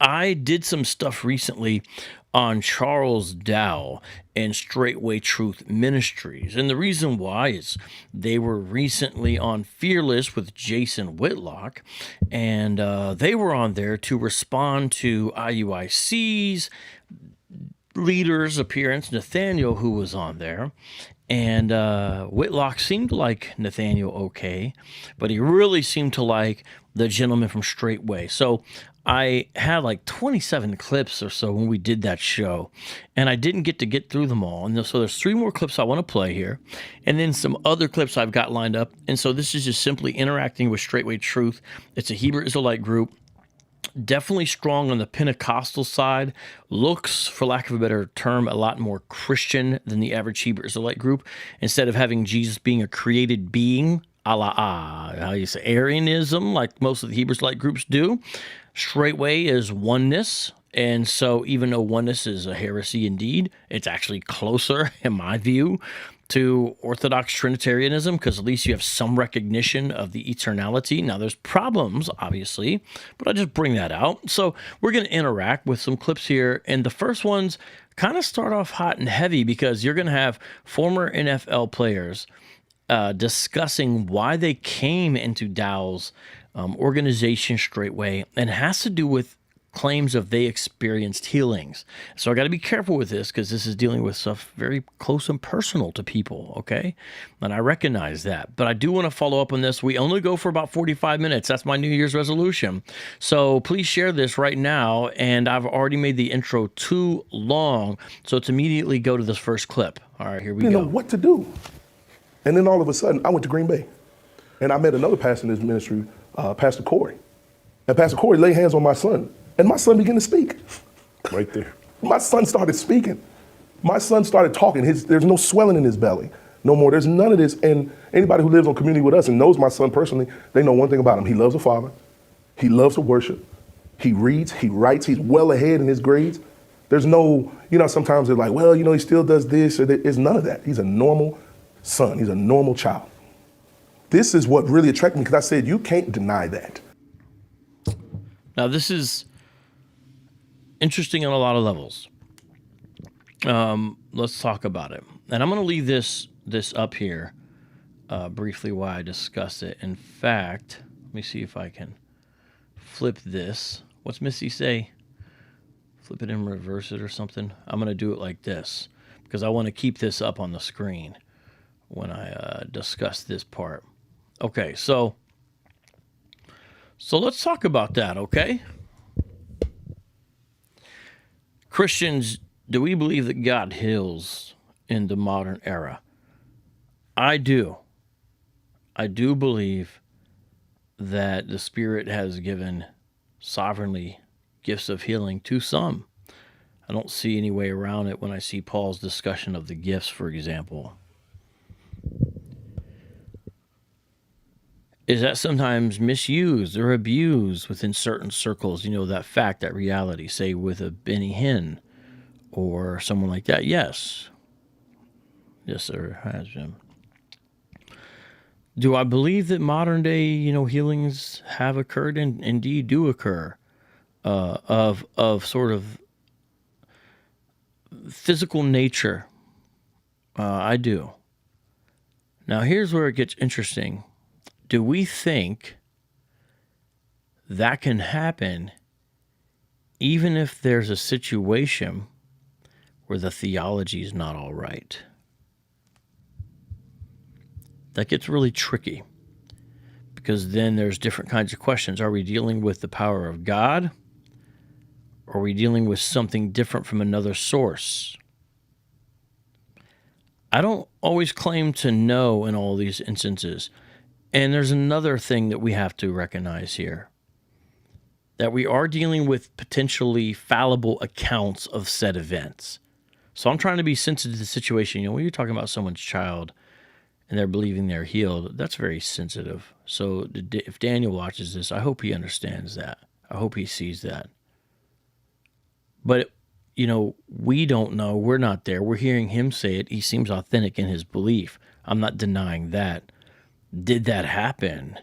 I did some stuff recently on Charles Dowell and Straitway Truth Ministries. And the reason why is they were recently on Fearless with Jason Whitlock, and they were on there to respond to IUIC's leader's appearance, Nathaniel, who was on there. And Whitlock seemed like Nathaniel okay, but he really seemed to like the gentleman from Straitway. So I had like 27 clips or so when we did that show, and I didn't get through them all. And so there's 3 more clips I want to play here, and then some other clips I've got lined up. And so this is just simply interacting with Straitway Truth. It's a Hebrew Israelite group. Definitely strong on the Pentecostal side, looks, for lack of a better term, a lot more Christian than the average Hebrew Israelite group. Instead of having Jesus being a created being, a la how you say Arianism, like most of the Hebrew Israelite groups do, Straitway is oneness. And so even though oneness is a heresy indeed, it's actually closer, in my view, to Orthodox Trinitarianism, because at least you have some recognition of the eternality. Now, there's problems, obviously, but I just bring that out. So we're going to interact with some clips here, and the first ones kind of start off hot and heavy because you're going to have former NFL players discussing why they came into Dowell's organization Straitway, and it has to do with claims of they experienced healings. So I got to be careful with this because this is dealing with stuff very close and personal to people, okay? And I recognize that. But I do want to follow up on this. We only go for about 45 minutes. That's my New Year's resolution. So please share this right now. And I've already made the intro too long, so let's immediately go to this first clip. All right, here we go. Know what to do. And then all of a sudden, I went to Green Bay. And I met another pastor in this ministry, Pastor Corey. And Pastor Corey laid hands on my son. And my son began to speak. Right there. My son started speaking. My son started talking. There's no swelling in his belly. No more. There's none of this. And anybody who lives on community with us and knows my son personally, they know one thing about him. He loves the Father. He loves to worship. He reads. He writes. He's well ahead in his grades. There's no, sometimes they're like, well, he still does this. Or that. It's none of that. He's a normal son. He's a normal child. This is what really attracted me because I said, you can't deny that. Now, this is interesting on a lot of levels. Let's talk about it. And I'm going to leave this up here briefly while I discuss it. In fact, let me see if I can flip this. What's Missy say? Flip it and reverse it or something. I'm going to do it like this because I want to keep this up on the screen when I discuss this part. Okay, so let's talk about that, okay? Christians, do we believe that God heals in the modern era? I do. I do believe that the Spirit has given sovereignly gifts of healing to some. I don't see any way around it when I see Paul's discussion of the gifts, for example. Is that sometimes misused or abused within certain circles? That fact, that reality, say with a Benny Hinn or someone like that? Yes. Yes, sir, it has been. Do I believe that modern day, healings have occurred and indeed do occur of sort of physical nature? I do. Now, here's where it gets interesting. Do we think that can happen even if there's a situation where the theology is not all right? That gets really tricky because then there's different kinds of questions. Are we dealing with the power of God? Or are we dealing with something different from another source? I don't always claim to know in all these instances. And there's another thing that we have to recognize here, that we are dealing with potentially fallible accounts of said events. So I'm trying to be sensitive to the situation. When you're talking about someone's child and they're believing they're healed, that's very sensitive. So if Daniel watches this, I hope he understands that. I hope he sees that. But, we don't know. We're not there. We're hearing him say it. He seems authentic in his belief. I'm not denying that. Did that happen?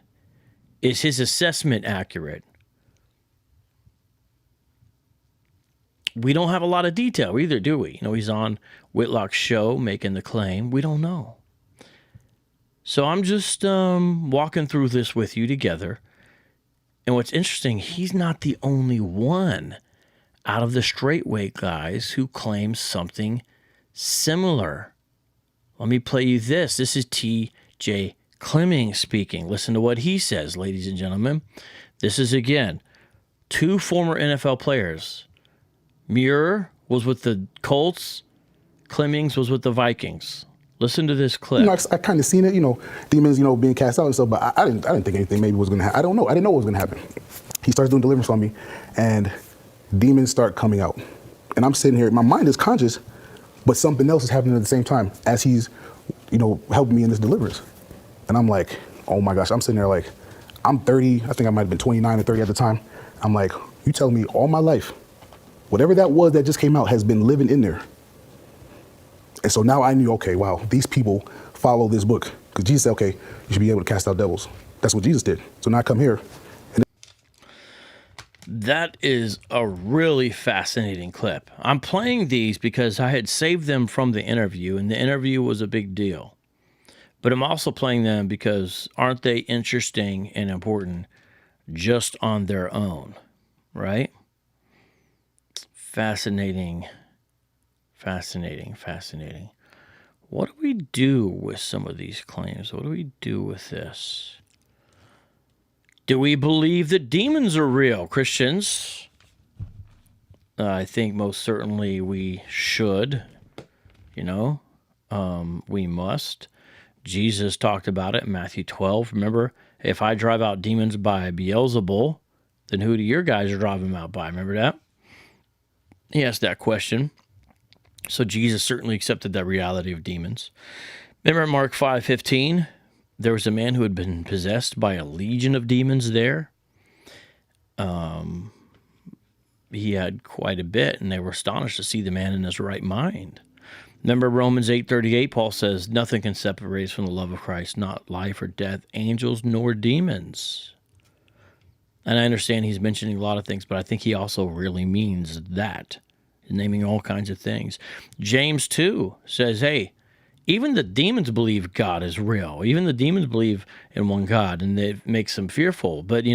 Is his assessment accurate? we don't have a lot of detail either, do we? He's on Whitlock's show making the claim. We don't know. So I'm just walking through this with you together. And what's interesting, he's not the only one out of the Straitway guys who claims something similar. Let me play you this. This is T.J. Clemming speaking. Listen to what he says, ladies and gentlemen. This is, again, two former NFL players. Muir was with the Colts. Clemmings was with the Vikings. Listen to this clip. I kind of seen it, demons, being cast out and stuff, but I didn't think anything maybe was going to happen. I don't know. I didn't know what was going to happen. He starts doing deliverance on me, and demons start coming out. And I'm sitting here, my mind is conscious, but something else is happening at the same time as he's, helping me in this deliverance. And I'm like, oh my gosh, I'm sitting there like, I'm 30, I think I might have been 29 or 30 at the time. I'm like, you telling me all my life, whatever that was that just came out has been living in there. And so now I knew, okay, wow, these people follow this book. Because Jesus said, okay, you should be able to cast out devils. That's what Jesus did. So now I come here. That is a really fascinating clip. I'm playing these because I had saved them from the interview, and the interview was a big deal. But I'm also playing them because aren't they interesting and important just on their own, right? Fascinating. What do we do with some of these claims? What do we do with this? Do we believe that demons are real, Christians? I think most certainly we should. We must. Jesus talked about it in Matthew 12. Remember, if I drive out demons by Beelzebul, then who do your guys drive them out by? Remember that? He asked that question. So Jesus certainly accepted that reality of demons. Remember Mark 5:15? There was a man who had been possessed by a legion of demons there. He had quite a bit, and they were astonished to see the man in his right mind. Remember Romans 8:38, Paul says, nothing can separate us from the love of Christ, not life or death, angels nor demons. And I understand he's mentioning a lot of things, but I think he also really means that. Naming all kinds of things. James 2 says, hey, even the demons believe God is real. Even the demons believe in one God, and it makes them fearful. But,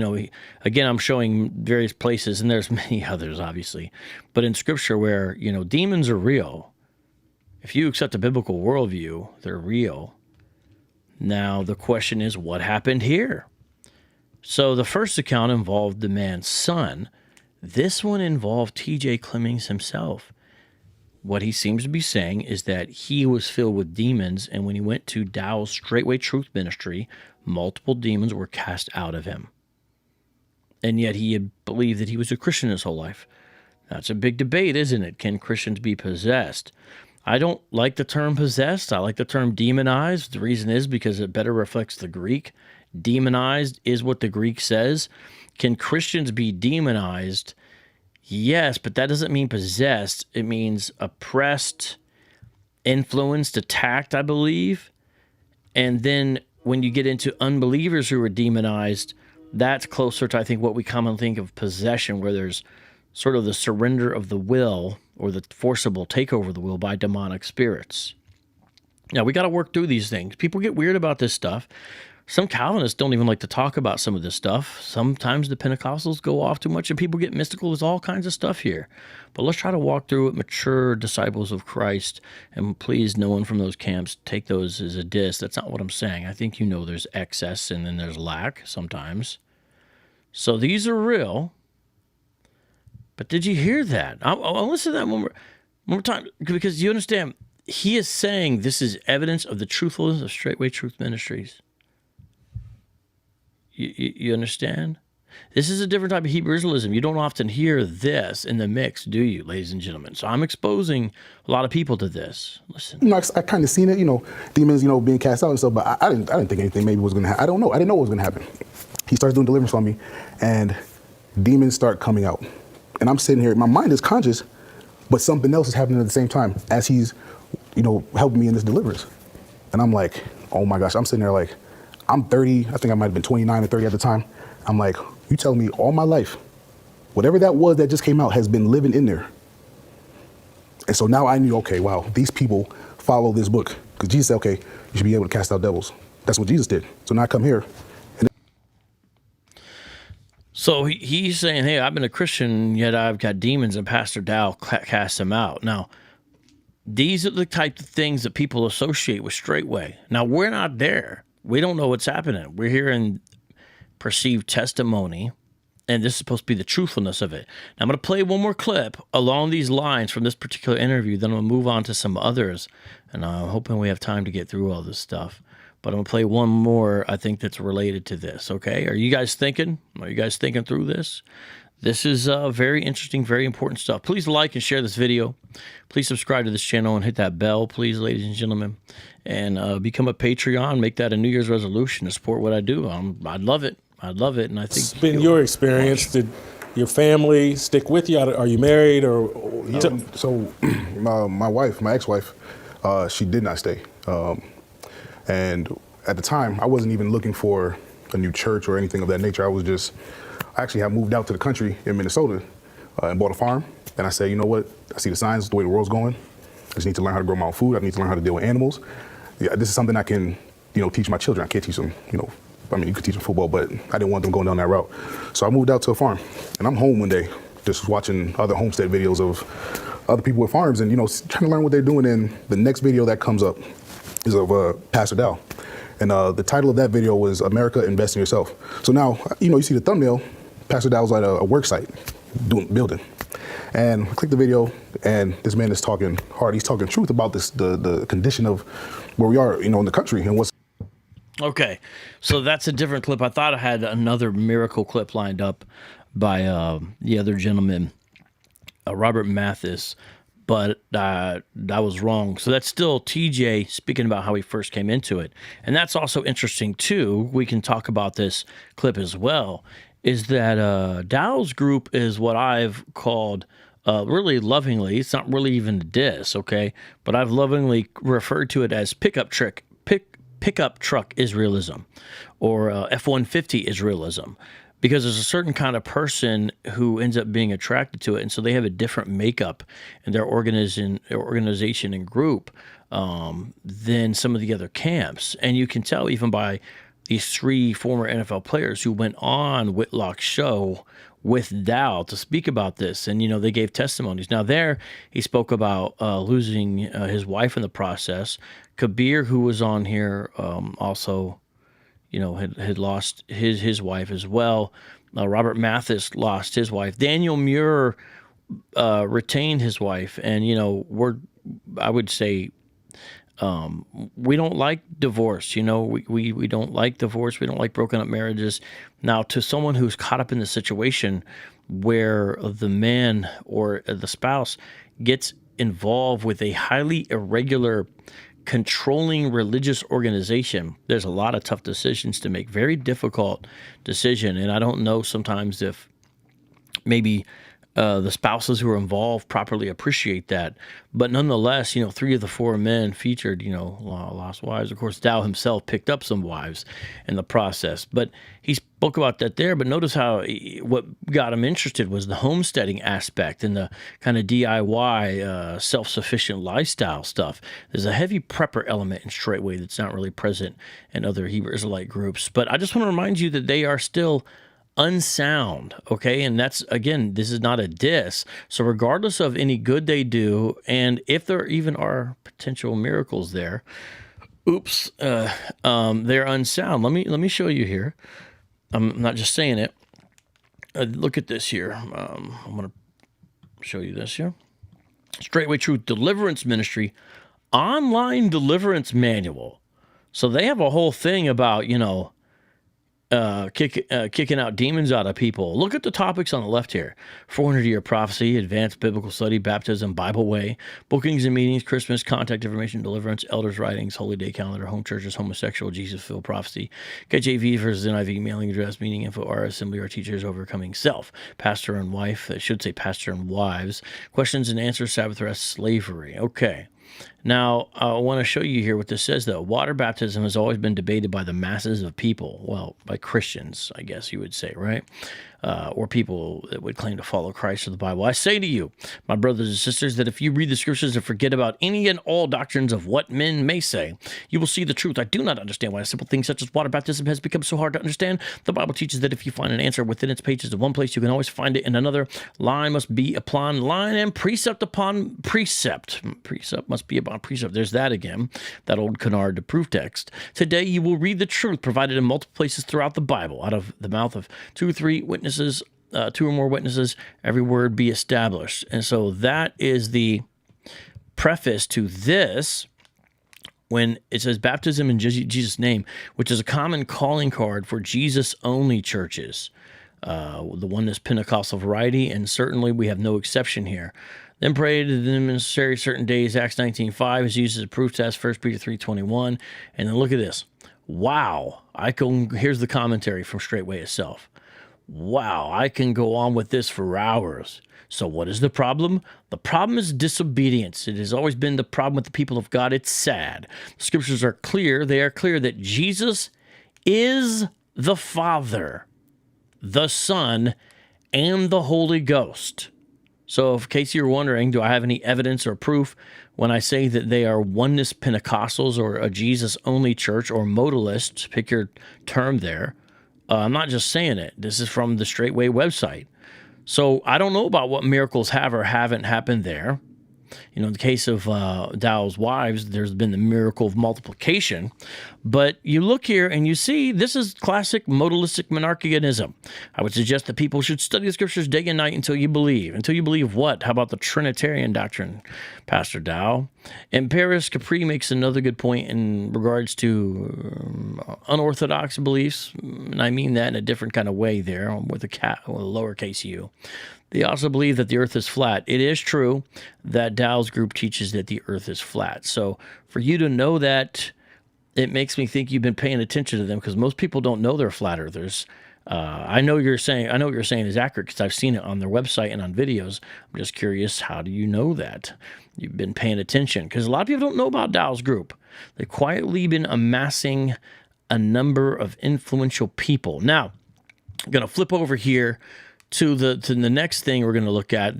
again, I'm showing various places, and there's many others, obviously, but in Scripture where, demons are real. If you accept a biblical worldview, they're real. Now, the question is, what happened here? So the first account involved the man's son. This one involved T.J. Clemmings himself. What he seems to be saying is that he was filled with demons, and when he went to Dowell's Straitway Truth Ministry, multiple demons were cast out of him. And yet he had believed that he was a Christian his whole life. That's a big debate, isn't it? Can Christians be possessed? I don't like the term possessed. I like the term demonized. The reason is because it better reflects the Greek. Demonized is what the Greek says. Can Christians be demonized? Yes, but that doesn't mean possessed. It means oppressed, influenced, attacked, I believe. And then when you get into unbelievers who are demonized, that's closer to, I think, what we commonly think of possession, where there's sort of the surrender of the will or the forcible takeover of the will by demonic spirits. Now, we got to work through these things. People get weird about this stuff. Some Calvinists don't even like to talk about some of this stuff. Sometimes the Pentecostals go off too much and people get mystical. There's all kinds of stuff here. But let's try to walk through it, mature disciples of Christ, and please, no one from those camps take those as a diss. That's not what I'm saying. I think there's excess and then there's lack sometimes. So these are real. But did you hear that? I'll listen to that one more time, because you understand, he is saying this is evidence of the truthfulness of Straitway Truth Ministries. You understand? This is a different type of Hebrew Israelism. You don't often hear this in the mix, do you, ladies and gentlemen? So I'm exposing a lot of people to this. Listen. I kind of seen it, demons, being cast out and stuff, but I didn't think anything maybe was going to happen. I don't know. I didn't know what was going to happen. He starts doing deliverance on me, and demons start coming out. And I'm sitting here, my mind is conscious, but something else is happening at the same time as he's, helping me in this deliverance. And I'm like, oh my gosh, I'm sitting there like, I'm 30, I think I might have been 29 or 30 at the time. I'm like, you telling me all my life, whatever that was that just came out has been living in there. And so now I knew, okay, wow, these people follow this book. Because Jesus said, okay, you should be able to cast out devils. That's what Jesus did. So now I come here. So he's saying, hey, I've been a Christian, yet I've got demons, and Pastor Dowell casts them out. Now, these are the type of things that people associate with Straitway. Now, we're not there. We don't know what's happening. We're hearing perceived testimony, and this is supposed to be the truthfulness of it. Now, I'm going to play one more clip along these lines from this particular interview, then I'm going to move on to some others, and I'm hoping we have time to get through all this stuff. But I'm going to play one more, I think, that's related to this, okay? Are you guys thinking? Are you guys thinking through this? This is very interesting, very important stuff. Please like and share this video. Please subscribe to this channel and hit that bell, please, ladies and gentlemen. And become a Patreon. Make that a New Year's resolution to support what I do. I'd love it. I'd love it. And I think... It's been your experience. Did your family stick with you? Are you married? So my wife, my ex-wife, she did not stay. And at the time, I wasn't even looking for a new church or anything of that nature. I actually had moved out to the country in Minnesota and bought a farm. And I said, you know what? I see the signs, the way the world's going. I just need to learn how to grow my own food. I need to learn how to deal with animals. Yeah, this is something I can, teach my children. I can't teach them, you could teach them football, but I didn't want them going down that route. So I moved out to a farm. And I'm home one day, just watching other homestead videos of other people with farms and, trying to learn what they're doing. And the next video that comes up is of Pastor Dowell. And the title of that video was America Invest in Yourself. So now, you see the thumbnail, Pastor Dowell's at a work site building. And I click the video and this man is talking hard. He's talking truth about this, the condition of where we are, in the country and what's. Okay, so that's a different clip. I thought I had another miracle clip lined up by the other gentleman, Robert Mathis, but I was wrong. So that's still TJ speaking about how he first came into it. And that's also interesting, too. We can talk about this clip as well, is that Dowell's group is what I've called, really lovingly, it's not really even a diss, okay? But I've lovingly referred to it as pickup truck Israelism, or F-150 Israelism, because there's a certain kind of person who ends up being attracted to it, and so they have a different makeup in their organization and group than some of the other camps. And you can tell even by these three former NFL players who went on Whitlock's show with Dowell to speak about this, and they gave testimonies. Now there, he spoke about losing his wife in the process. Kabir, who was on here, also, had lost his wife as well. Robert Mathis lost his wife. Daniel Muir retained his wife, and I would say, we don't like divorce. We don't like divorce. We don't like broken up marriages. Now, to someone who's caught up in the situation where the man or the spouse gets involved with a highly irregular, controlling religious organization, there's a lot of tough decisions to make, very difficult decision. And I don't know sometimes if maybe the spouses who are involved properly appreciate that. But nonetheless, 3 of the 4 men featured, lost wives. Of course, Dowell himself picked up some wives in the process. But he spoke about that there. But notice how what got him interested was the homesteading aspect and the kind of DIY, self-sufficient lifestyle stuff. There's a heavy prepper element in Straitway that's not really present in other Hebrew Israelite groups. But I just want to remind you that they are still unsound, okay? And that's, again, this is not a diss. So regardless of any good they do, and if there even are potential miracles there, they're unsound. Let me show you here. I'm not just saying it. Look at this here. I'm going to show you this here. Straitway Truth Deliverance Ministry online deliverance manual. So they have a whole thing about, kicking out demons out of people. Look at the topics on the left here. 400-year prophecy, advanced biblical study, baptism, Bible way, bookings and meetings, Christmas, contact information, deliverance, elders' writings, holy day calendar, home churches, homosexual, Jesus-filled prophecy, KJV versus NIV, mailing address, meeting info, our assembly, our teachers, overcoming self, pastor and wife, I should say pastor and wives, questions and answers, Sabbath rest, slavery. Okay. Now, I want to show you here what this says, though. Water baptism has always been debated by the masses of people. Well, by Christians, I guess you would say, right? or people that would claim to follow Christ or the Bible. I say to you, my brothers and sisters, that if you read the scriptures and forget about any and all doctrines of what men may say, you will see the truth. I do not understand why a simple thing such as water baptism has become so hard to understand. The Bible teaches that if you find an answer within its pages in one place, you can always find it in another. Line must be upon line and precept upon precept. Precept must be upon precept. There's that again, that old canard proof text. Today you will read the truth provided in multiple places throughout the Bible. Out of the mouth of two or three witnesses, two or more witnesses, every word be established. And so that is the preface to this. When it says baptism in Jesus' name, which is a common calling card for Jesus-only churches, the oneness Pentecostal variety, and certainly we have no exception here. Then pray to the necessary certain days, Acts 19:5 is used as a proof test, 1 Peter 3:21. And then look at this. Wow. Here's the commentary from Straitway itself. Wow, I can go on with this for hours. So what is the problem? The problem is disobedience. It has always been the problem with the people of God. It's sad. The scriptures are clear. They are clear that Jesus is the Father, the Son, and the Holy Ghost. So in case you're wondering, do I have any evidence or proof when I say that they are oneness Pentecostals or a Jesus-only church or modalists, pick your term there, I'm not just saying it. This is from the Straitway website. So I don't know about what miracles have or haven't happened there. You know, in the case of Dowell's wives, there's been the miracle of multiplication. But you look here and you see this is classic modalistic monarchianism. I would suggest that people should study the scriptures day and night until you believe. Until you believe what? How about the Trinitarian doctrine, Pastor Dowell? And Paris Capri makes another good point in regards to unorthodox beliefs. And I mean that in a different kind of way there with a lowercase u. They also believe that the earth is flat. It is true that Dowell's group teaches that the earth is flat. So for you to know that, it makes me think you've been paying attention to them, because most people don't know they're flat earthers. I know what you're saying is accurate because I've seen it on their website and on videos. I'm just curious, how do you know that? You've been paying attention, because a lot of people don't know about Dowell's group. They've quietly been amassing a number of influential people. Now, I'm going to flip over here to the next thing we're going to look at.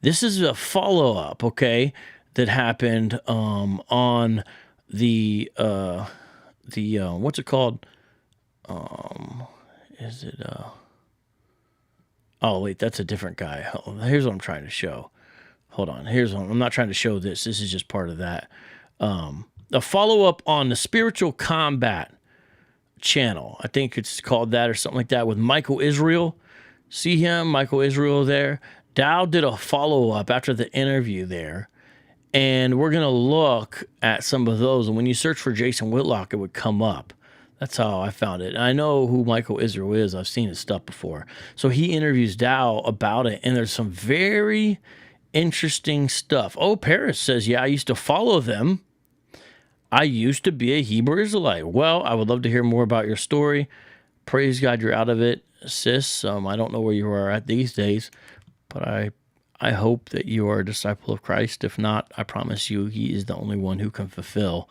This is a follow-up, okay, that happened on the what's it called? Is it oh wait, that's a different guy. Here's what I'm trying to show. Hold on. I'm not trying to show this. This is just part of that. A follow-up on the Spiritual Combat channel. I think it's called that or something like that, with Michael Israel. See him, Michael Israel there. Dowell did a follow-up after the interview there, and we're going to look at some of those. And when you search for Jason Whitlock, it would come up. That's how I found it. And I know who Michael Israel is. I've seen his stuff before. So he interviews Dowell about it, and there's some very interesting stuff. Oh, Paris says, yeah, I used to follow them. I used to be a Hebrew Israelite. Well, I would love to hear more about your story. Praise God you're out of it, sis. I don't know where you are at these days, but I hope that you are a disciple of Christ. If not, I promise you he is the only one who can fulfill.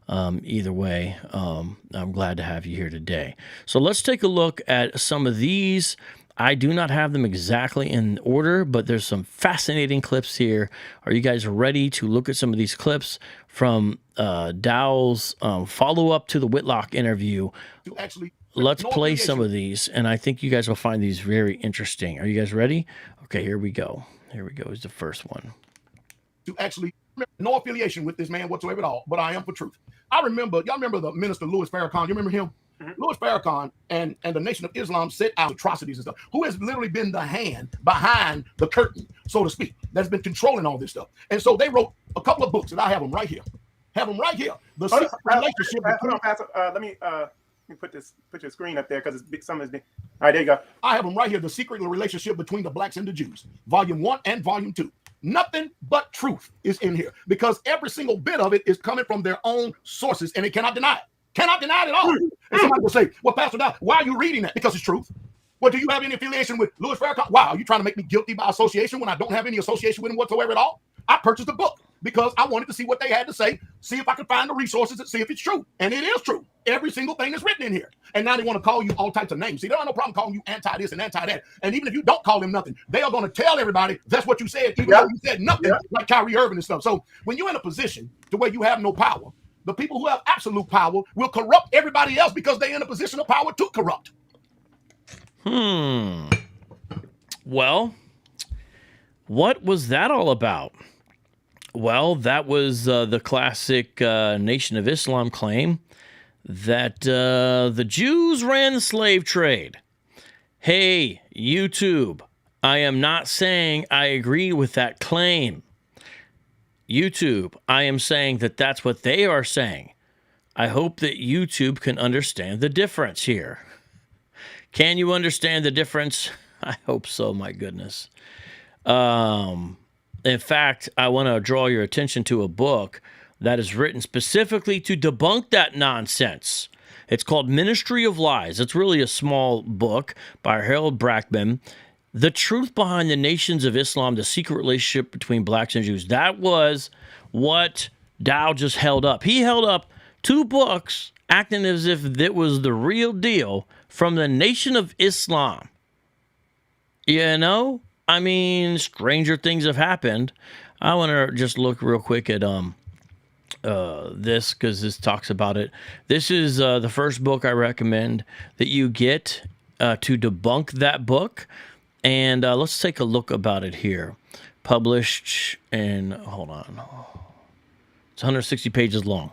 Either way, I'm glad to have you here today. So let's take a look at some of these. I do not have them exactly in order, but there's some fascinating clips here. Are you guys ready to look at some of these clips from Dowell's follow-up to the Whitlock interview? Let's play some of these, and I think you guys will find these very interesting. Are you guys ready? Okay, here we go. Here we go is the first one. To actually no affiliation with this man whatsoever at all, but I am for truth. Y'all remember the minister Louis Farakhan? You remember him? Mm-hmm. Louis Farakhan and the Nation of Islam set out atrocities and stuff. Who has literally been the hand behind the curtain, so to speak, that's been controlling all this stuff. And so they wrote a couple of books, and I have them right here. The secret relationship. Hold on, Pastor. Let me put your screen up there, because some of it's. All right, there you go. I have them right here. The secret relationship between the blacks and the Jews, Volume 1 and Volume 2. Nothing but truth is in here, because every single bit of it is coming from their own sources, and they cannot deny it. Cannot deny it at all. And somebody will say, well, Pastor Dowell, why are you reading that? Because it's truth. Well, do you have any affiliation with Louis Farrakhan? Wow, are you trying to make me guilty by association when I don't have any association with him whatsoever at all? I purchased the book because I wanted to see what they had to say, see if I could find the resources and see if it's true. And it is true. Every single thing is written in here. And now they want to call you all types of names. See, they don't have no problem calling you anti this and anti that. And even if you don't call them nothing, they are going to tell everybody that's what you said, even though you said nothing, like Kyrie Irving and stuff. So when you're in a position to where you have no power, the people who have absolute power will corrupt everybody else because they're in a position of power to corrupt. Well, what was that all about? Well, that was the classic Nation of Islam claim that the Jews ran the slave trade. Hey, YouTube, I am not saying I agree with that claim. YouTube, I am saying that that's what they are saying. I hope that YouTube can understand the difference here. Can you understand the difference? I hope so, my goodness. In fact, I want to draw your attention to a book that is written specifically to debunk that nonsense. It's called Ministry of Lies. It's really a small book by Harold Brackman. The Truth Behind the Nations of Islam, the Secret Relationship Between Blacks and Jews. That was what Dowell just held up. He held up two books acting as if it was the real deal from the Nation of Islam. You know? I mean, stranger things have happened. I want to just look real quick at this because this talks about it. This is the first book I recommend that you get to debunk that book. And let's take a look about it here. Published in, hold on. It's 160 pages long.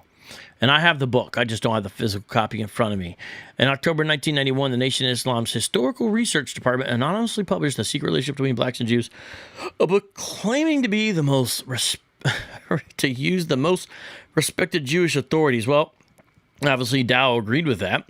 And I have the book. I just don't have the physical copy in front of me. In October 1991, the Nation of Islam's Historical Research Department anonymously published The Secret Relationship Between Blacks and Jews, a book claiming to be the most to use the most respected Jewish authorities. Well, obviously Dowell agreed with that.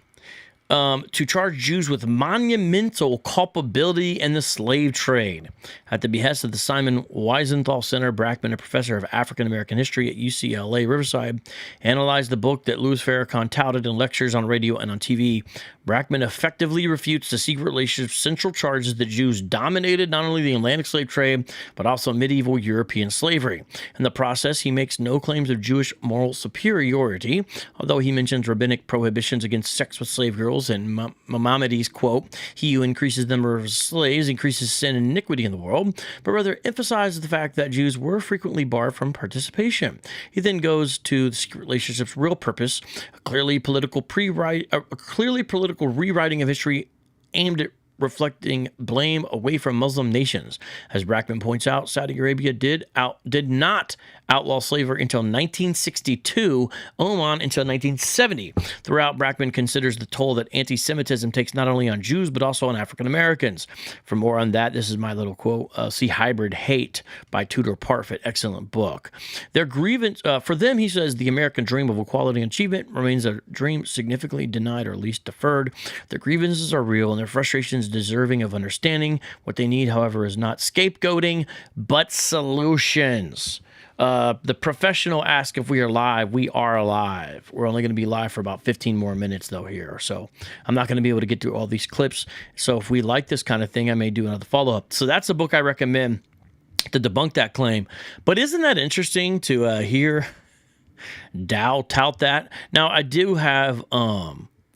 To charge Jews with monumental culpability in the slave trade. At the behest of the Simon Wiesenthal Center, Brackman, a professor of African American history at UCLA Riverside, analyzed the book that Louis Farrakhan touted in lectures on radio and on TV. Brackman effectively refutes the secret relationship's central charges that Jews dominated not only the Atlantic slave trade, but also medieval European slavery. In the process, he makes no claims of Jewish moral superiority, although he mentions rabbinic prohibitions against sex with slave girls and Maimonides, quote, "He who increases the number of slaves increases sin and iniquity in the world," but rather emphasizes the fact that Jews were frequently barred from participation. He then goes to the secret relationship's real purpose, a clearly political rewriting of history aimed at reflecting blame away from Muslim nations. As Brackman points out, Saudi Arabia did not outlaw slavery until 1962, Oman until 1970. Throughout, Brackman considers the toll that anti-Semitism takes not only on Jews, but also on African Americans. For more on that, this is my little quote, see Hybrid Hate by Tudor Parfit, excellent book. Their grievance, for them, he says, the American dream of equality and achievement remains a dream significantly denied or at least deferred. Their grievances are real and their frustrations deserving of understanding. What they need, however, is not scapegoating, but solutions. The professional asks if we are live. We are alive. We're only going to be live for about 15 more minutes, though, here. So I'm not going to be able to get through all these clips. So if we like this kind of thing, I may do another follow-up. So that's a book I recommend to debunk that claim. But isn't that interesting to hear Dowell tout that? Now, I do have...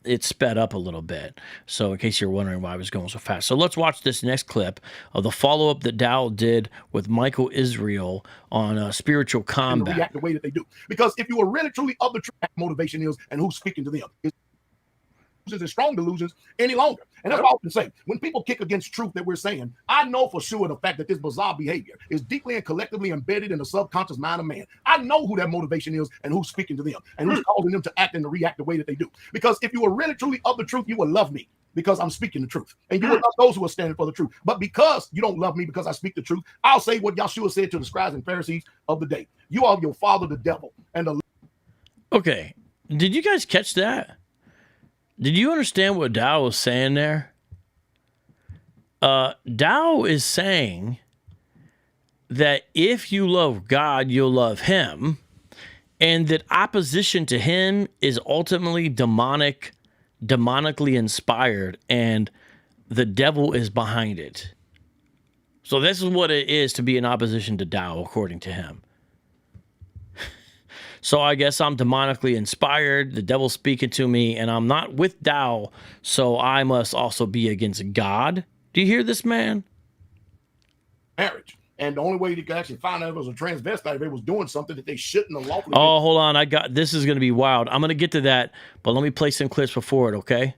it sped up a little bit. So in case you're wondering why I was going so fast. So let's watch this next clip of the follow-up that Dowell did with Michael Israel on spiritual combat. React the way that they do. Because if you are really truly of the truth, motivation is and who's speaking to them. And strong delusions any longer. And that's what I often say. When people kick against truth that we're saying, I know for sure the fact that this bizarre behavior is deeply and collectively embedded in the subconscious mind of man. I know who that motivation is and who's speaking to them and who's causing them to act and to react the way that they do. Because if you were really truly of the truth, you would love me because I'm speaking the truth. And you would love those who are standing for the truth. But because you don't love me because I speak the truth, I'll say what Yahshua said to the scribes and Pharisees of the day. You are your father, the devil. Okay. Did you guys catch that? Did you understand what Dowell was saying there? Dowell is saying that if you love God, you'll love him, and that opposition to him is ultimately demonically inspired, and the devil is behind it. So this is what it is to be in opposition to Dowell, according to him. So I guess I'm demonically inspired, the devil's speaking to me, and I'm not with Dowell, so I must also be against God. Do you hear this, man? Marriage. And the only way you could actually find out if it was a transvestite, if it was doing something that they shouldn't have lawfully done. Oh, hold on. This is going to be wild. I'm going to get to that, but let me play some clips before it, okay?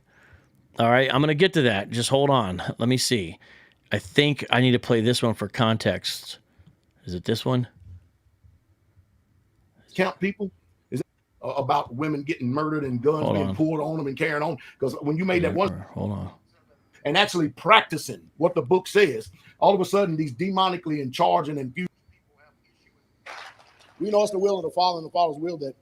All right, I'm going to get to that. Just hold on. Let me see. I think I need to play this one for context. Is it this one? Count people is about women getting murdered and guns being pulled on them and carrying on. Because when you made that one, hold on, and actually practicing what the book says, all of a sudden these demonically in charge and infused people have issue. We know it's the will of the Father and the Father's will that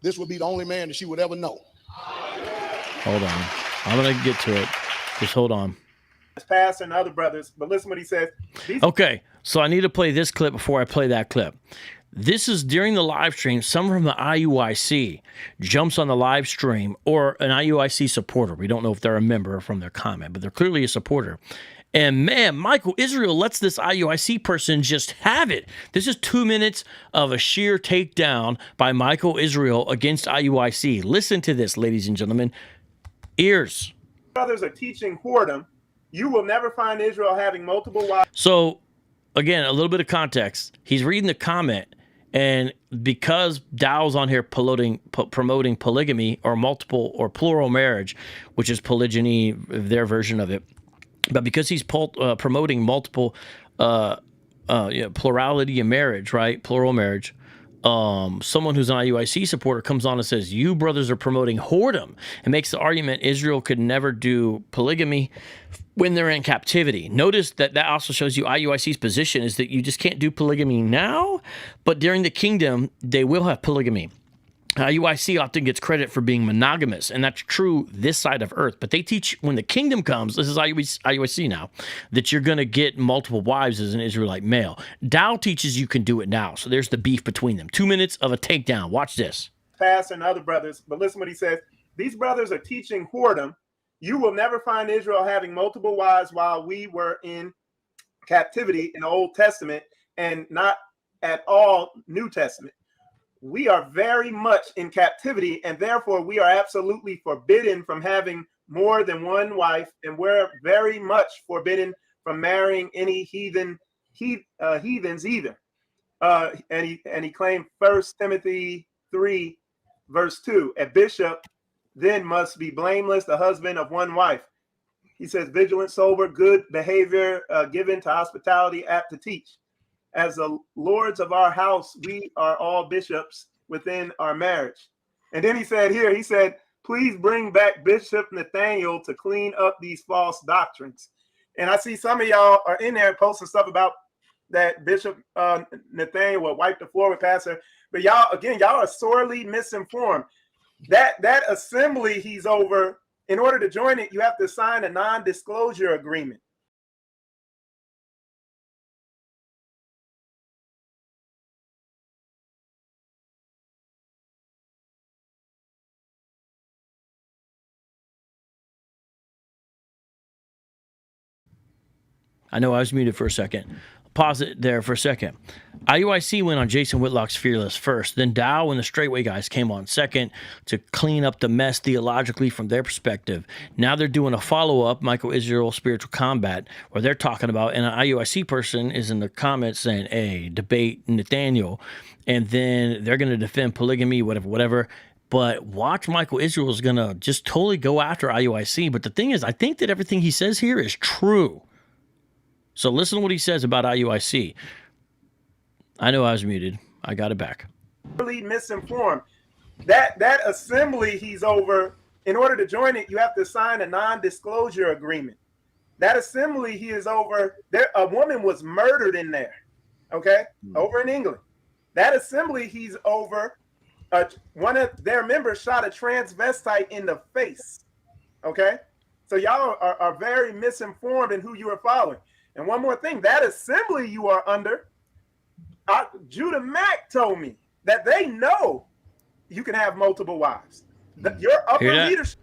this would be the only man that she would ever know. Hold on, I'm gonna get to it. Just hold on. Pastor and other brothers, but listen what he says. Okay, so I need to play this clip before I play that clip. This is during the live stream. Someone from the IUIC jumps on the live stream, or an IUIC supporter. We don't know if they're a member from their comment, but they're clearly a supporter. And man, Michael Israel lets this IUIC person just have it. This is 2 minutes of a sheer takedown by Michael Israel against IUIC. Listen to this, ladies and gentlemen. Ears. Brothers are teaching whoredom. You will never find Israel having multiple wives. So, again, a little bit of context. He's reading the comment. And because Dowell's on here promoting polygamy or multiple or plural marriage, which is polygyny, their version of it, but because he's promoting multiple plurality in marriage, right? Plural marriage. Someone who's an IUIC supporter comes on and says, you brothers are promoting whoredom, and makes the argument Israel could never do polygamy when they're in captivity. Notice that also shows you IUIC's position is that you just can't do polygamy now, but during the kingdom, they will have polygamy. IUIC often gets credit for being monogamous, and that's true this side of earth. But they teach when the kingdom comes, this is IUIC now, that you're going to get multiple wives as an Israelite male. Dowell teaches you can do it now. So there's the beef between them. 2 minutes of a takedown. Watch this. Pastor and other brothers, but listen what he says. These brothers are teaching whoredom. You will never find Israel having multiple wives while we were in captivity in the Old Testament, and not at all New Testament. We are very much in captivity, and therefore we are absolutely forbidden from having more than one wife, and we're very much forbidden from marrying any heathens either. And he claimed 1 Timothy 3, verse 2, a bishop then must be blameless, the husband of one wife. He says, vigilant, sober, good behavior, given to hospitality, apt to teach. As the lords of our house, we are all bishops within our marriage. And then he said, please bring back Bishop Nathaniel to clean up these false doctrines. And I see some of y'all are in there posting stuff about that Bishop Nathaniel will wipe the floor with Pastor. But y'all are sorely misinformed. That assembly he's over, in order to join it, you have to sign a non-disclosure agreement. I know I was muted for a second. Pause it there for a second. IUIC went on Jason Whitlock's Fearless first. Then Dowell and the Straitway guys came on second to clean up the mess theologically from their perspective. Now they're doing a follow-up, Michael Israel Spiritual Combat, where they're talking about, and an IUIC person is in the comments saying, hey, debate Nathaniel. And then they're going to defend polygamy, whatever. But watch, Michael Israel is going to just totally go after IUIC. But the thing is, I think that everything he says here is true. So listen to what he says about IUIC. I know I was muted. I got it back. Really misinformed. That assembly he's over, in order to join it, you have to sign a non-disclosure agreement. That assembly he is over, a woman was murdered in there, okay, over in England. That assembly he's over, one of their members shot a transvestite in the face, okay? So y'all are very misinformed in who you are following. And one more thing, that assembly you are under, Judah Mack told me that they know you can have multiple wives. Your upper leadership.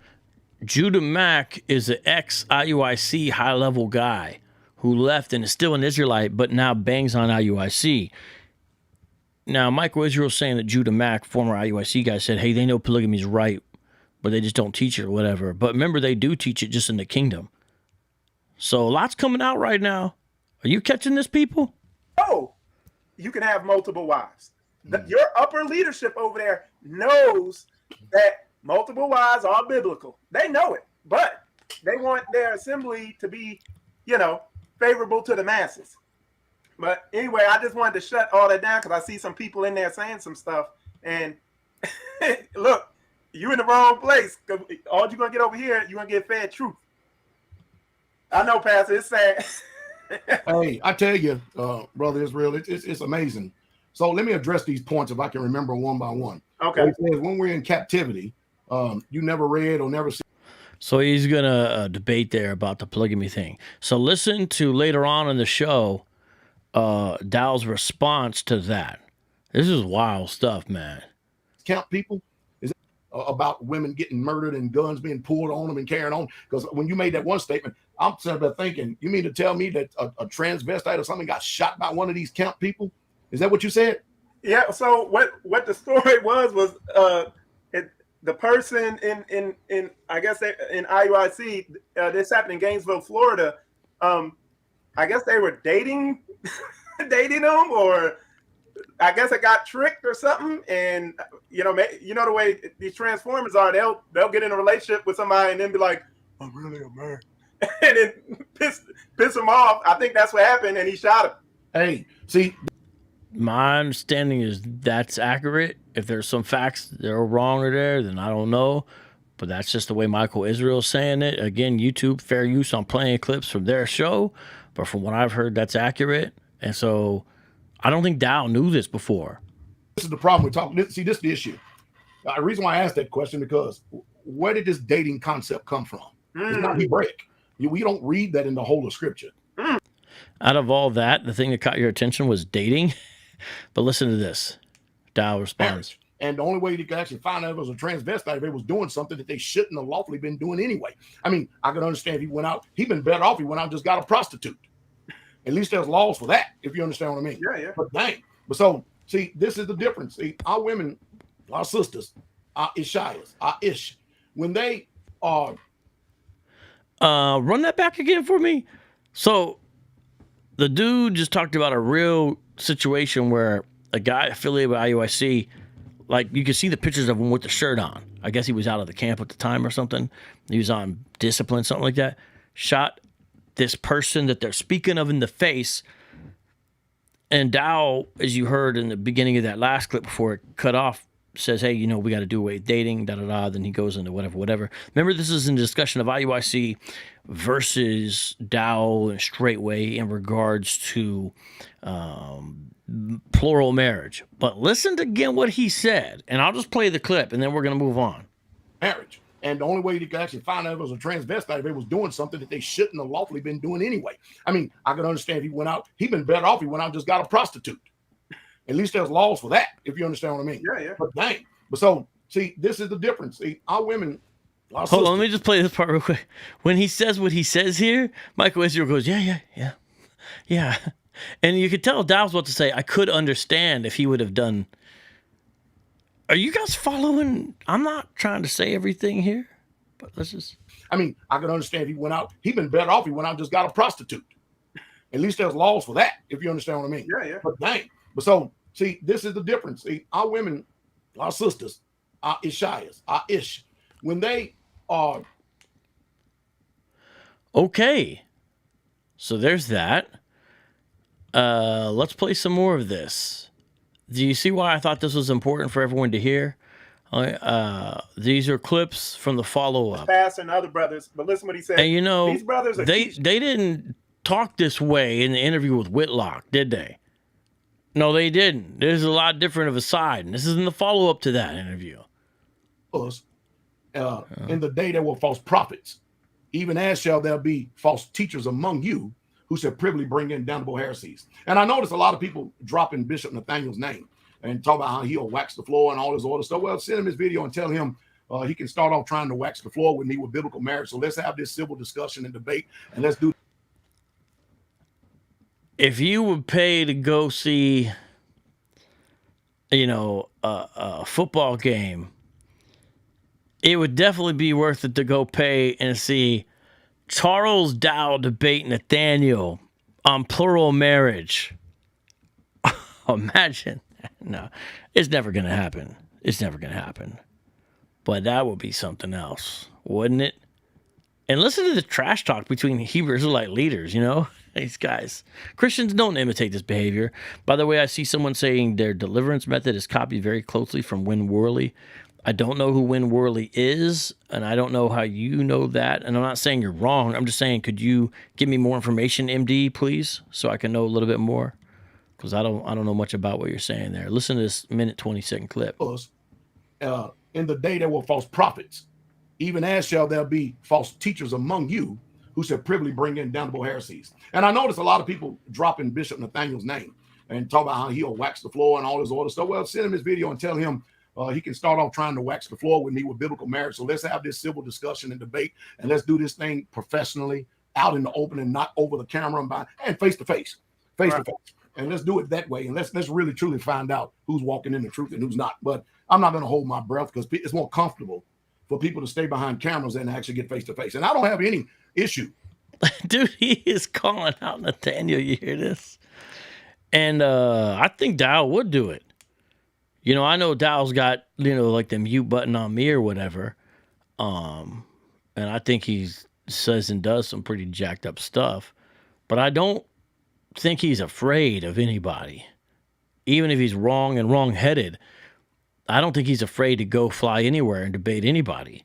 Judah Mack is an ex-IUIC high-level guy who left and is still an Israelite, but now bangs on IUIC. Now, Michael Israel's saying that Judah Mack, former IUIC guy, said, hey, they know polygamy is right, but they just don't teach it or whatever. But remember, they do teach it just in the kingdom. So a lot's coming out right now. Are you catching this, people? Oh, you can have multiple wives. Your upper leadership over there knows that multiple wives are biblical. They know it, but they want their assembly to be, favorable to the masses. But anyway, I just wanted to shut all that down because I see some people in there saying some stuff. And look, you in the wrong place. Because all you're going to get over here, you're going to get fed truth. I know, Pastor, it's sad. Hey, I tell you, Brother Israel, it's amazing. So let me address these points if I can remember one by one. Okay. It says when we're in captivity, you never read or never seen. So he's going to debate there about the polygamy thing. So listen to later on in the show, Dowell's response to that. This is wild stuff, man. Count people is about women getting murdered and guns being pulled on them and carrying on. Because when you made that one statement, I'm sitting there thinking, you mean to tell me that a transvestite or something got shot by one of these camp people? Is that what you said? Yeah. So what the story was the person in I guess in IUIC, this happened in Gainesville, Florida. I guess they were dating them, or I guess it got tricked or something. And the way these transformers are, they'll get in a relationship with somebody and then be like, "I'm really a man," and then piss him off. I think that's what happened, and he shot him. Hey, see, my understanding is that's accurate. If there's some facts that are wrong or there, then I don't know. But that's just the way Michael Israel's saying it. Again, YouTube, fair use on playing clips from their show. But from what I've heard, that's accurate. And so I don't think Dowell knew this before. this is the problem we're talking. See, this is the issue. The reason why I asked that question, because where did this dating concept come from? It's not Hebraic. We don't read that in the whole of Scripture. Out of all that, the thing that caught your attention was dating. But listen to this. Dowell responds. Marriage. And the only way you could actually find out if it was a transvestite, if they was doing something that they shouldn't have lawfully been doing anyway. I mean, I can understand if he went out, he'd been better off. He went out and just got a prostitute. At least there's laws for that, if you understand what I mean. Yeah, yeah. But dang. But so, see, this is the difference. See, our women, our sisters, our Ishayas, our Ish, when they are... Run that back again for me. So the dude just talked about a real situation where a guy affiliated with IUIC, like you could see the pictures of him with the shirt on. I guess he was out of the camp at the time or something. He was on discipline, something like that. Shot this person that they're speaking of in the face. And Dowell, as you heard in the beginning of that last clip before it cut off, says, hey, we got to do away with dating, da-da-da. Then he goes into whatever. Remember, this is in discussion of IUIC versus Dowell and Straitway in regards to plural marriage. But listen to again what he said, and I'll just play the clip, and then we're going to move on. Marriage. And the only way you could actually find out if it was a transvestite, if they was doing something that they shouldn't have lawfully been doing anyway. I mean, I can understand if he went out, he'd been better off. He went out and just got a prostitute. At least there's laws for that, if you understand what I mean. Yeah, yeah. But dang. But so, see, this is the difference. See, our women, our Hold on, sisters, let me just play this part real quick. When he says what he says here, Michael Israel goes, yeah. And you could tell Dowell's about to say, I could understand if he would have done. Are you guys following? I'm not trying to say everything here, but let's just. I mean, I can understand if he went out, he'd been better off. He went out and just got a prostitute. At least there's laws for that, if you understand what I mean. Yeah, yeah. But dang. But so, see, this is the difference. See, our women, our sisters, our Ishayas, our Ish, when they are... Okay. So there's that. Let's play some more of this. Do you see why I thought this was important for everyone to hear? These are clips from the follow-up. Pastor and other brothers, but listen what he said. And these brothers are they didn't talk this way in the interview with Whitlock, did they? No, they didn't. There's a lot different of a side, and this is in the follow-up to that interview. In the day there were false prophets, even as shall there be false teachers among you who shall privily bring in damnable heresies. And I noticed a lot of people dropping Bishop Nathaniel's name and talk about how he'll wax the floor and all this other stuff. Well, send him his video and tell him he can start off trying to wax the floor with me with biblical marriage. So let's have this civil discussion and debate, and let's do. if you would pay to go see, a football game, it would definitely be worth it to go pay and see Charles Dowell debate Nathaniel on plural marriage. Imagine. No, it's never going to happen. It's never going to happen. But that would be something else, wouldn't it? And listen to the trash talk between Hebrew Israelite leaders, These guys. Christians don't imitate this behavior. By the way, I see someone saying their deliverance method is copied very closely from Win Worley. I don't know who Win Worley is, and I don't know how you know that. And I'm not saying you're wrong. I'm just saying, could you give me more information, MD, please, so I can know a little bit more? Because I don't know much about what you're saying there. Listen to this minute 20-second clip. In the day there were false prophets, even as shall there be false teachers among you who shall privily bring in damnable heresies. And I notice a lot of people dropping Bishop Nathaniel's name and talk about how he'll wax the floor and all this other stuff. Well, send him his video and tell him he can start off trying to wax the floor with me with biblical marriage. So let's have this civil discussion and debate, and let's do this thing professionally, out in the open and not over the camera and face to face. And let's do it that way. And let's really truly find out who's walking in the truth and who's not. But I'm not going to hold my breath because it's more comfortable for people to stay behind cameras than actually get face to face. And I don't have any issue. Dude, he is calling out Nathaniel. You hear this? And I think Dowell would do it. I know Dowell's got, like the mute button on me or whatever. And I think he says and does some pretty jacked up stuff. But I don't think he's afraid of anybody. Even if he's wrong and wrong-headed, I don't think he's afraid to go fly anywhere and debate anybody.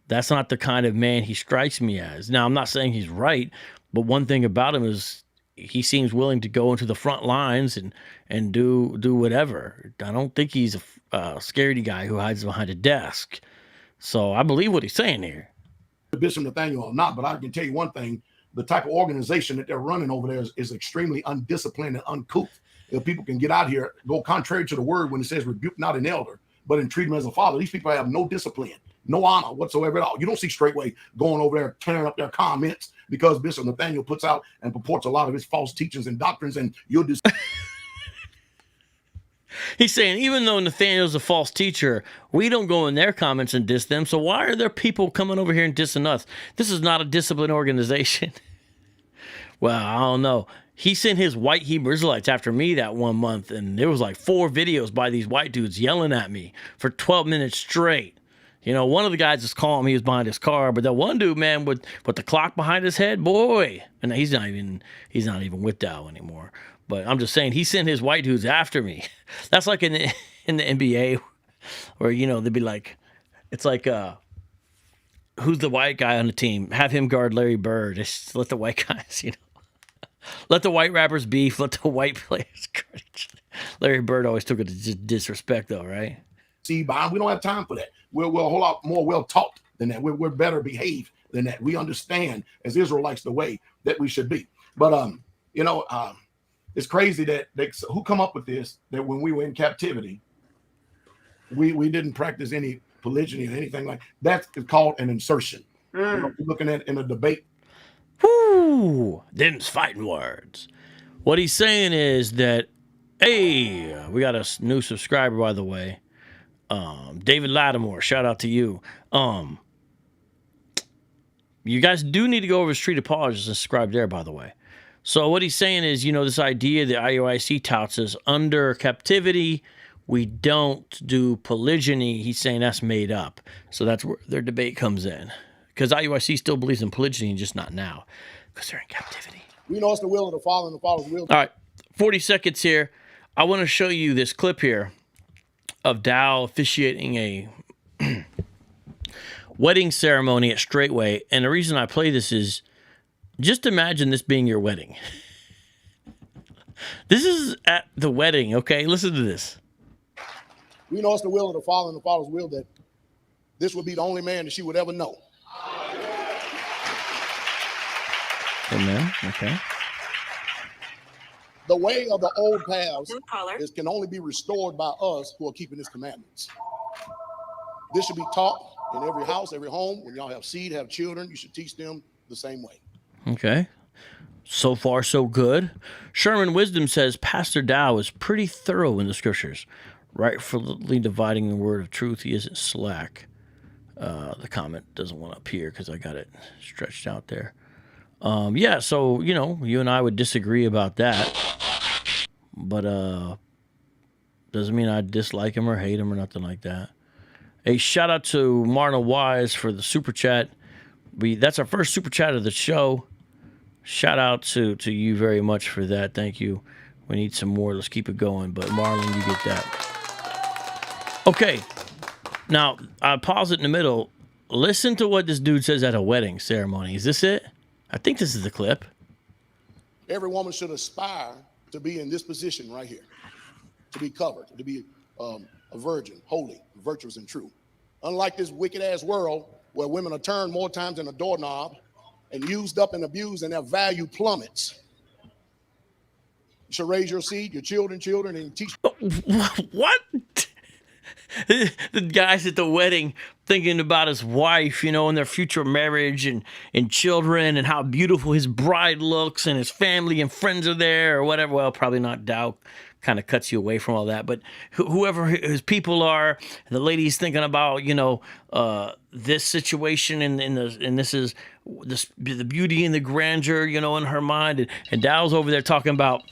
That's not the kind of man he strikes me as. Now, I'm not saying he's right, but one thing about him is he seems willing to go into the front lines and do whatever. I don't think he's a scaredy guy who hides behind a desk. So I believe what he's saying here. Bishop Nathaniel or not, but I can tell you one thing. The type of organization that they're running over there is extremely undisciplined and uncouth. If people can get out here, go contrary to the word when it says rebuke not an elder, but in treat him as a father. These people have no discipline, no honor whatsoever at all. You don't see Straitway going over there tearing up their comments because Bishop Nathaniel puts out and purports a lot of his false teachings and doctrines, and you'll just. He's saying, even though Nathaniel's a false teacher, we don't go in their comments and diss them. So why are there people coming over here and dissing us? This is not a disciplined organization. Well, I don't know. He sent his white Hebrew Israelites after me that 1 month, and there was like 4 videos by these white dudes yelling at me for 12 minutes straight. One of the guys is calm. He was behind his car, but that one dude, man, with the clock behind his head, boy, and he's not even with Dowell anymore. But I'm just saying, he sent his white dudes after me. That's like in the NBA, where they'd be like, it's like, who's the white guy on the team? Have him guard Larry Bird. Just let the white guys, let the white rappers beef. Let the white players guard each other. Larry Bird always took it to disrespect, though, right? See, Bob, we don't have time for that. We're a whole lot more well-taught than that. We're better behaved than that. We understand as Israelites the way that we should be. But, it's crazy that who come up with this, that when we were in captivity, we didn't practice any polygyny or anything like that. That's called an insertion. You're looking at in a debate. Whoo! Them's fighting words. What he's saying is that, hey, we got a new subscriber, by the way. David Lattimore, shout out to you. You guys do need to go over to Street Apologetics and subscribe there, by the way. So what he's saying is, this idea that IUIC touts is under captivity, we don't do polygyny. He's saying that's made up. So that's where their debate comes in. Because IUIC still believes in polygyny, just not now, because they're in captivity. We know it's the will of the Father and the Father's will. All right, 40 seconds here. I want to show you this clip here of Dowell officiating a wedding ceremony at Straitway. And the reason I play this is, just imagine this being your wedding. This is at the wedding, okay? Listen to this. We know it's the will of the Father and the Father's will that this would be the only man that she would ever know. Amen. Okay. The way of the old paths can only be restored by us who are keeping his commandments. This should be taught in every house, every home. When y'all have seed, have children, you should teach them the same way. Okay. So far, so good. Sherman Wisdom says Pastor Dowell is pretty thorough in the scriptures, rightfully dividing the word of truth. He isn't slack. The comment doesn't want to appear because I got it stretched out there. Yeah, so, you and I would disagree about that. But doesn't mean I dislike him or hate him or nothing like that. A shout out to Marna Wise for the super chat. That's our first super chat of the show. Shout out to you very much for that. Thank you. We need some more. Let's keep it going. But Marlon, you get that. Okay. Now, I pause it in the middle. Listen to what this dude says at a wedding ceremony. Is this it? I think this is the clip. Every woman should aspire to be in this position right here, to be covered, to be a virgin, holy, virtuous, and true. Unlike this wicked-ass world where women are turned more times than a doorknob and used up and abused, and their value plummets. You should raise your seed, your children, and teach. What? The guy's at the wedding thinking about his wife, and their future marriage and children and how beautiful his bride looks and his family and friends are there or whatever. Well, probably not. Dowell kind of cuts you away from all that. But whoever his people are, the lady's thinking about, this situation and this is the beauty and the grandeur, in her mind. And Dowell's over there talking about,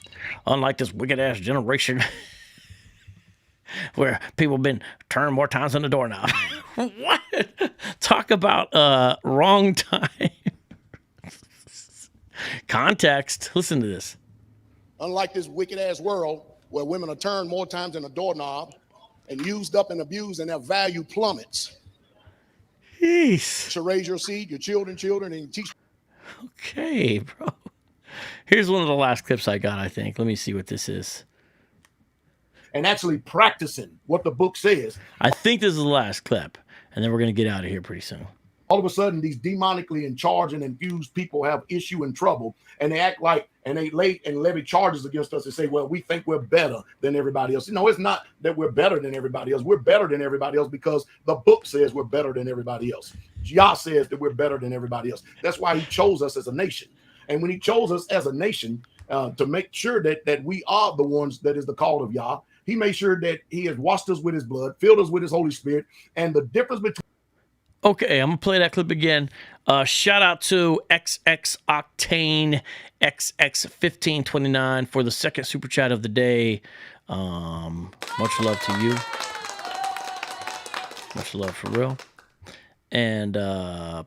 unlike this wicked-ass generation where people have been turned more times than the doorknob. What? Talk about wrong time. Context. Listen to this. Unlike this wicked-ass world where women are turned more times than a doorknob and used up and abused, and their value plummets. Jeez. You should raise your seed, your children, and teach. Okay, bro. Here's one of the last clips I got, I think. Let me see what this is. And actually practicing what the book says. I think this is the last clip, and then we're going to get out of here pretty soon. All of a sudden, these demonically in charge and infused people have issue and trouble, and they act like, and they levy charges against us and say, well, we think we're better than everybody else. No, it's not that we're better than everybody else. We're better than everybody else because the book says we're better than everybody else. Yah says that we're better than everybody else. That's why he chose us as a nation. And when he chose us as a nation to make sure that we are the ones that is the call of Yah, he made sure that he has washed us with his blood, filled us with his Holy Spirit, and the difference between. Okay, I'm going to play that clip again. Shout out to XX Octane XX1529 for the second super chat of the day. Much love to you. Much love for real. And let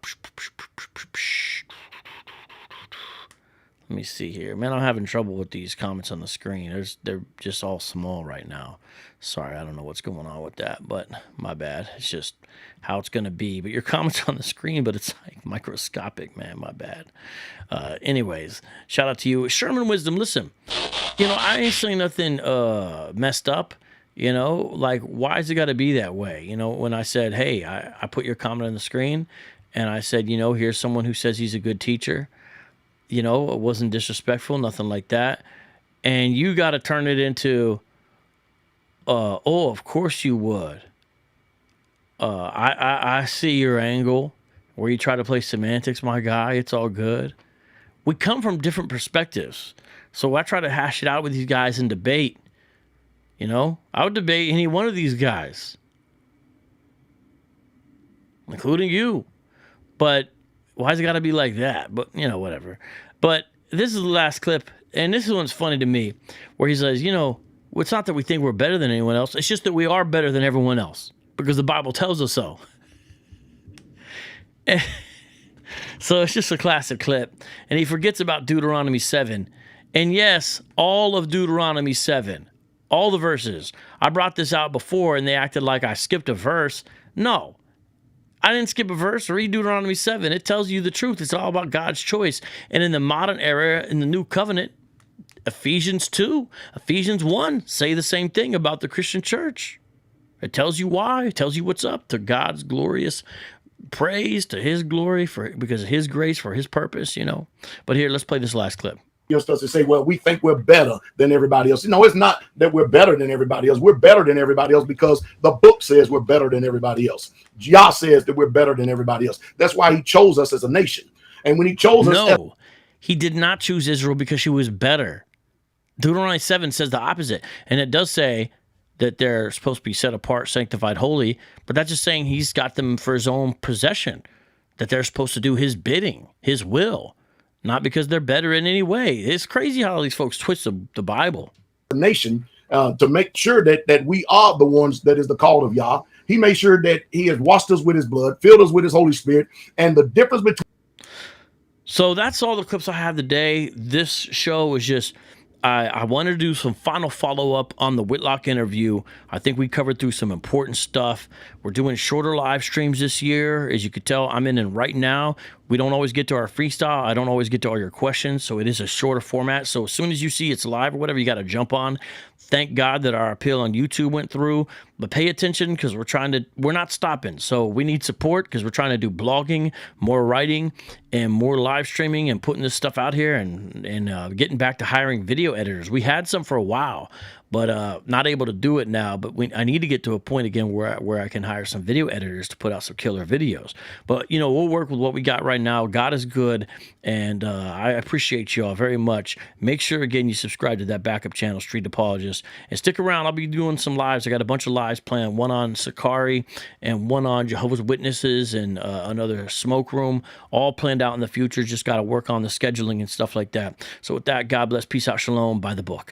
me see here. Man, I'm having trouble with these comments on the screen. They're just all small right now. Sorry, I don't know what's going on with that, but my bad. It's just how it's going to be. But your comments on the screen, but it's like microscopic, man. My bad. Anyways, shout out to you. Sherman Wisdom, listen, I ain't saying nothing messed up. Like, why is it got to be that way? When I said, hey, I put your comment on the screen, and I said, here's someone who says he's a good teacher. It wasn't disrespectful, nothing like that. And you got to turn it into, oh, of course you would. I see your angle where you try to play semantics, my guy. It's all good. We come from different perspectives. So I try to hash it out with these guys in debate. I would debate any one of these guys, including you. But why's it got to be like that? But, whatever. But this is the last clip, and this one's funny to me, where he says, it's not that we think we're better than anyone else. It's just that we are better than everyone else because the Bible tells us so. So it's just a classic clip. And he forgets about Deuteronomy 7. And yes, all of Deuteronomy 7, all the verses. I brought this out before, and they acted like I skipped a verse. No. I didn't skip a verse. Read Deuteronomy 7. It tells you the truth. It's all about God's choice. And in the modern era, in the new covenant, Ephesians 2, Ephesians 1 say the same thing about the Christian church. It tells you why. It tells you what's up, to God's glorious praise, to his glory, because of his grace, for his purpose, But here, let's play this last clip. Against us to say, well, we think we're better than everybody else. No, it's not that we're better than everybody else. We're better than everybody else because the book says we're better than everybody else. Yah says that we're better than everybody else. That's why he chose us as a nation. And when he chose us... He did not choose Israel because she was better. Deuteronomy 7 says the opposite. And it does say that they're supposed to be set apart, sanctified, holy, but that's just saying he's got them for his own possession, that they're supposed to do his bidding, his will, not because they're better in any way. It's crazy how these folks twist the Bible. Nation to make sure that we are the ones that is the call of Yah. He made sure that he has washed us with his blood, filled us with his Holy Spirit, and the difference between. So that's all the clips I have today. This show is just, I wanted to do some final follow-up on the Whitlock interview. I think we covered through some important stuff. We're doing shorter live streams this year. As you could tell, I'm in right now. We don't always get to our freestyle. I don't always get to all your questions, so it is a shorter format. So as soon as you see it's live or whatever, you got to jump on. Thank God that our appeal on YouTube went through, but pay attention because we're not stopping. So we need support because we're trying to do blogging, more writing, and more live streaming and putting this stuff out here and getting back to hiring video editors. We had some for a while, but not able to do it now. But I need to get to a point again where I can hire some video editors to put out some killer videos. But, you know, we'll work with what we got right now. God is good, and I appreciate you all very much. Make sure, again, you subscribe to that backup channel, Street Apologist, and stick around. I'll be doing some lives. I got a bunch of lives planned, one on Sakari and one on Jehovah's Witnesses and another smoke room, all planned out in the future. Just got to work on the scheduling and stuff like that. So with that, God bless, peace out, shalom, by the book.